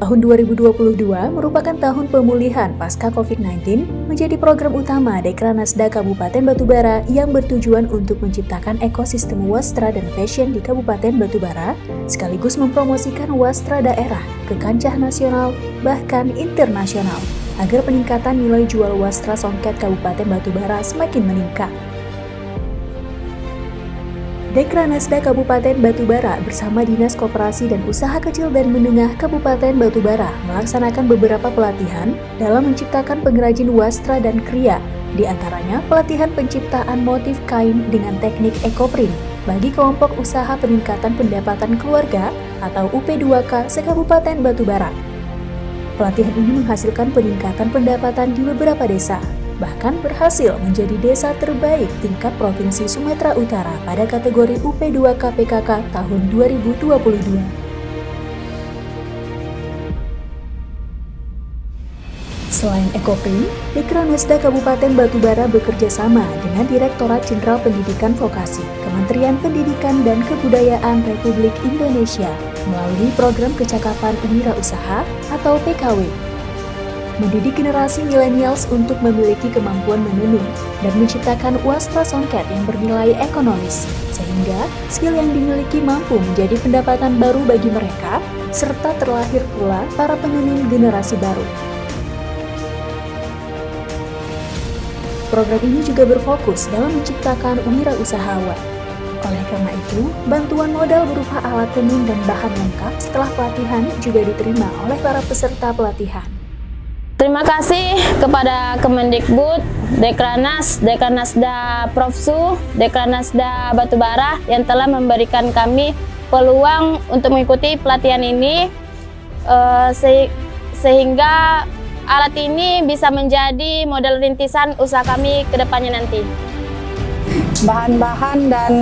Tahun 2022 merupakan tahun pemulihan pasca COVID-19 menjadi program utama Dekranasda Kabupaten Batubara yang bertujuan untuk menciptakan ekosistem wastra dan fashion di Kabupaten Batubara, sekaligus mempromosikan wastra daerah ke kancah nasional bahkan internasional, agar peningkatan nilai jual wastra songket Kabupaten Batubara semakin meningkat. Dekranasda Kabupaten Batubara bersama Dinas Koperasi dan Usaha Kecil dan Menengah Kabupaten Batubara melaksanakan beberapa pelatihan dalam menciptakan pengrajin wastra dan kriya, di antaranya pelatihan penciptaan motif kain dengan teknik ekoprint bagi kelompok usaha peningkatan pendapatan keluarga atau UP2K se-Kabupaten Batubara. Pelatihan ini menghasilkan peningkatan pendapatan di beberapa desa, bahkan berhasil menjadi desa terbaik tingkat Provinsi Sumatera Utara pada kategori UP2K PKK tahun 2022. Selain ekoprint, Dekranasda Kabupaten Batubara bekerja sama dengan Direktorat Jenderal Pendidikan Vokasi, Kementerian Pendidikan dan Kebudayaan Republik Indonesia melalui Program Kecakapan Wirausaha atau PKW, mendidik generasi milenials untuk memiliki kemampuan menenun dan menciptakan wastra songket yang bernilai ekonomis, sehingga skill yang dimiliki mampu menjadi pendapatan baru bagi mereka, serta terlahir pula para penenun generasi baru. Program ini juga berfokus dalam menciptakan wirausahawan. Oleh karena itu, bantuan modal berupa alat tenun dan bahan lengkap setelah pelatihan juga diterima oleh para peserta pelatihan. Terima kasih kepada Kemendikbud, Dekranas, Dekranasda Profsu, Dekranasda Batubara yang telah memberikan kami peluang untuk mengikuti pelatihan ini, sehingga alat ini bisa menjadi modal rintisan usaha kami ke depannya nanti. Bahan-bahan dan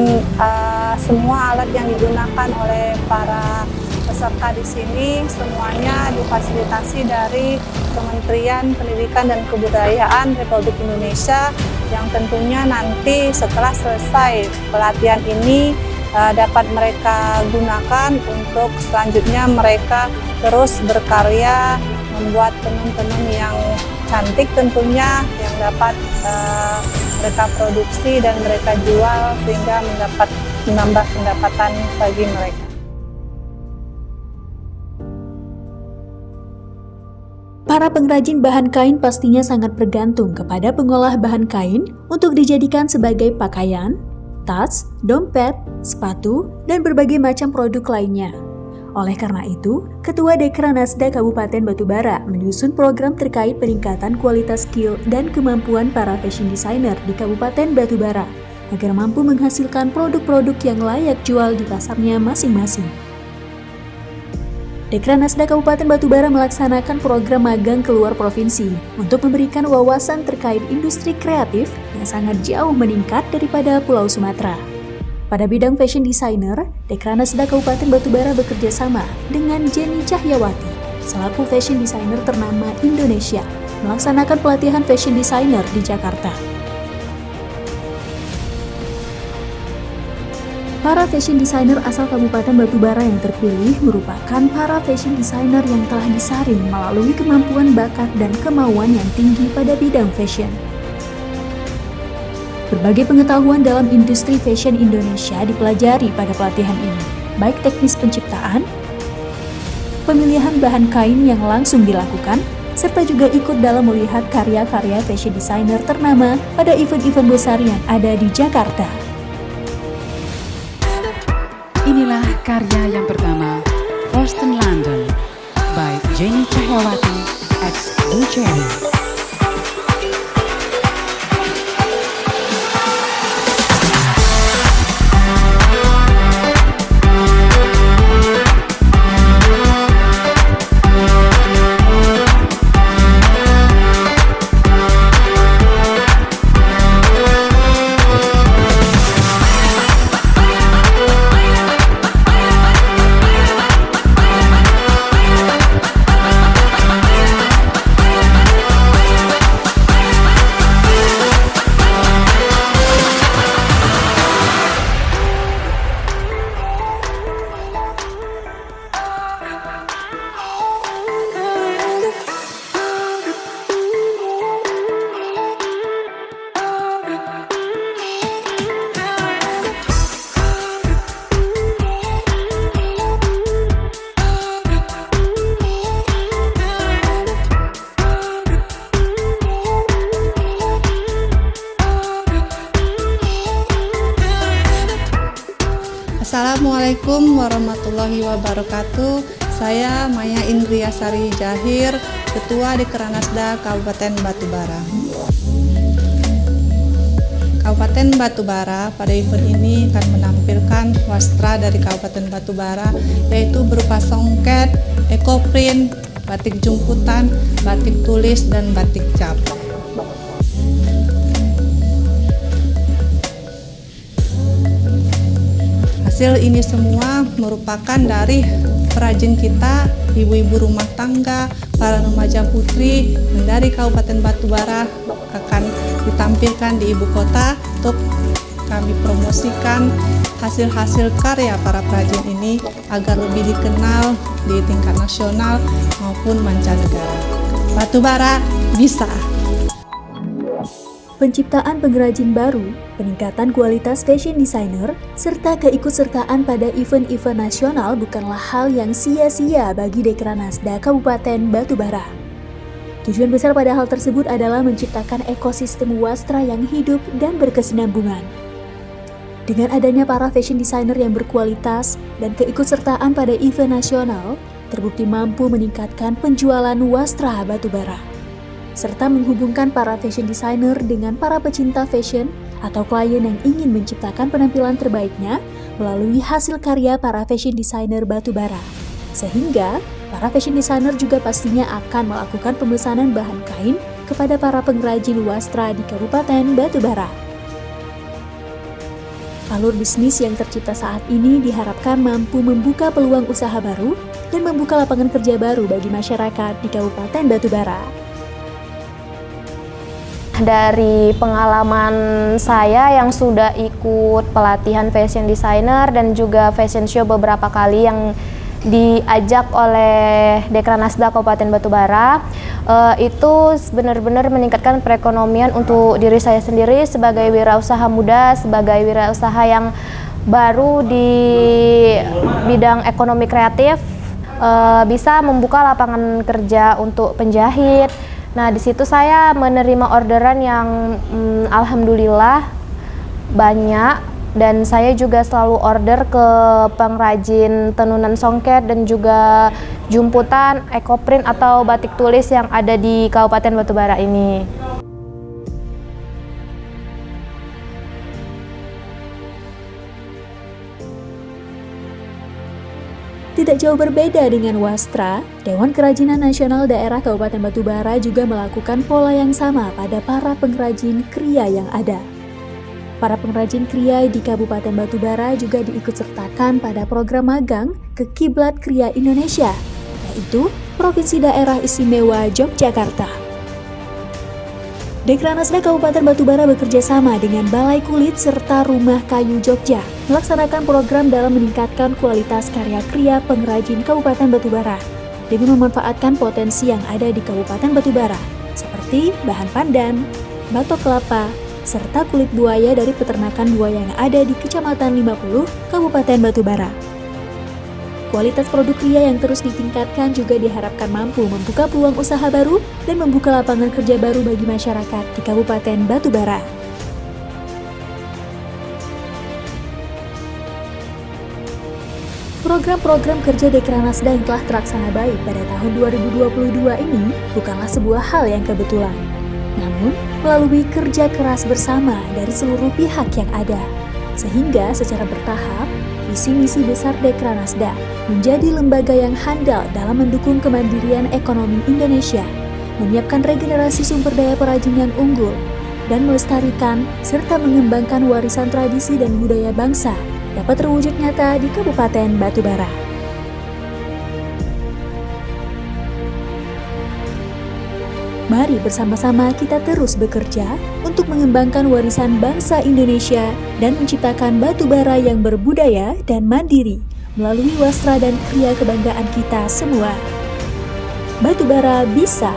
semua alat yang digunakan oleh para peserta di sini semuanya difasilitasi dari Kementerian Pendidikan dan Kebudayaan Republik Indonesia, yang tentunya nanti setelah selesai pelatihan ini dapat mereka gunakan untuk selanjutnya mereka terus berkarya membuat tenun-tenun yang cantik tentunya, yang dapat mereka produksi dan mereka jual sehingga menambah pendapatan bagi mereka. Para pengrajin bahan kain pastinya sangat bergantung kepada pengolah bahan kain untuk dijadikan sebagai pakaian, tas, dompet, sepatu, dan berbagai macam produk lainnya. Oleh karena itu, Ketua Dekranasda Kabupaten Batubara menyusun program terkait peningkatan kualitas skill dan kemampuan para fashion designer di Kabupaten Batubara agar mampu menghasilkan produk-produk yang layak jual di pasarnya masing-masing. Dekranasda Kabupaten Batubara melaksanakan program magang keluar provinsi untuk memberikan wawasan terkait industri kreatif yang sangat jauh meningkat daripada Pulau Sumatera. Pada bidang fashion designer, Dekranasda Kabupaten Batubara bekerja sama dengan Jenny Cahyawati, selaku fashion designer ternama Indonesia, melaksanakan pelatihan fashion designer di Jakarta. Para fashion designer asal Kabupaten Batubara yang terpilih merupakan para fashion designer yang telah disaring melalui kemampuan bakat dan kemauan yang tinggi pada bidang fashion. Berbagai pengetahuan dalam industri fashion Indonesia dipelajari pada pelatihan ini, baik teknis penciptaan, pemilihan bahan kain yang langsung dilakukan, serta juga ikut dalam melihat karya-karya fashion designer ternama pada event-event besar yang ada di Jakarta. Inilah karya yang pertama, Frosten London, by Jenny Cahyawati x Duceri. Assalamualaikum warahmatullahi wabarakatuh. Saya Maya Indriasari Jahir, Ketua Dekranasda Kabupaten Batubara. Kabupaten Batubara pada event ini akan menampilkan wastra dari Kabupaten Batubara, yaitu berupa songket, ekoprint, batik jumputan, batik tulis, dan batik cap. Hasil ini semua merupakan dari perajin kita, ibu-ibu rumah tangga, para remaja putri dari Kabupaten Batubara akan ditampilkan di ibu kota untuk kami promosikan hasil-hasil karya para perajin ini agar lebih dikenal di tingkat nasional maupun mancanegara. Batubara bisa! Penciptaan pengrajin baru, peningkatan kualitas fashion designer, serta keikutsertaan pada event-event nasional bukanlah hal yang sia-sia bagi Dekranasda Kabupaten Batubara. Tujuan besar pada hal tersebut adalah menciptakan ekosistem wastra yang hidup dan berkesinambungan. Dengan adanya para fashion designer yang berkualitas dan keikutsertaan pada event nasional, terbukti mampu meningkatkan penjualan wastra Batubara, serta menghubungkan para fashion designer dengan para pecinta fashion atau klien yang ingin menciptakan penampilan terbaiknya melalui hasil karya para fashion designer Batubara. Sehingga, para fashion designer juga pastinya akan melakukan pemesanan bahan kain kepada para pengrajin wastra di Kabupaten Batubara. Alur bisnis yang tercipta saat ini diharapkan mampu membuka peluang usaha baru dan membuka lapangan kerja baru bagi masyarakat di Kabupaten Batubara. Dari pengalaman saya yang sudah ikut pelatihan fashion designer dan juga fashion show beberapa kali yang diajak oleh Dekranasda Kabupaten Batubara, itu benar-benar meningkatkan perekonomian untuk diri saya sendiri sebagai wirausaha muda, sebagai wirausaha yang baru di bidang ekonomi kreatif, bisa membuka lapangan kerja untuk penjahit. Nah, di situ saya menerima orderan yang alhamdulillah banyak, dan saya juga selalu order ke pengrajin tenunan songket dan juga jumputan, ekoprint atau batik tulis yang ada di Kabupaten Batubara ini. Tidak jauh berbeda dengan wastra, Dewan Kerajinan Nasional Daerah Kabupaten Batubara juga melakukan pola yang sama pada para pengrajin kria yang ada. Para pengrajin kria di Kabupaten Batubara juga diikutsertakan pada program magang ke Kiblat Kria Indonesia, yaitu Provinsi Daerah Istimewa Yogyakarta. Dekranasda Kabupaten Batubara bekerja sama dengan Balai Kulit serta Rumah Kayu Jogja melaksanakan program dalam meningkatkan kualitas karya kria pengrajin Kabupaten Batubara dengan memanfaatkan potensi yang ada di Kabupaten Batubara seperti bahan pandan, batok kelapa, serta kulit buaya dari peternakan buaya yang ada di Kecamatan 50, Kabupaten Batubara. Kualitas produk kria yang terus ditingkatkan juga diharapkan mampu membuka peluang usaha baru dan membuka lapangan kerja baru bagi masyarakat di Kabupaten Batubara. Program-program kerja Dekranasda yang telah terlaksana baik pada tahun 2022 ini bukanlah sebuah hal yang kebetulan, namun melalui kerja keras bersama dari seluruh pihak yang ada, sehingga secara bertahap visi misi besar Dekranasda menjadi lembaga yang handal dalam mendukung kemandirian ekonomi Indonesia, menyiapkan regenerasi sumber daya perajin yang unggul, dan melestarikan serta mengembangkan warisan tradisi dan budaya bangsa dapat terwujud nyata di Kabupaten Batubara. Mari bersama-sama kita terus bekerja untuk mengembangkan warisan bangsa Indonesia dan menciptakan Batubara yang berbudaya dan mandiri melalui wastra dan kria kebanggaan kita semua. Batubara bisa!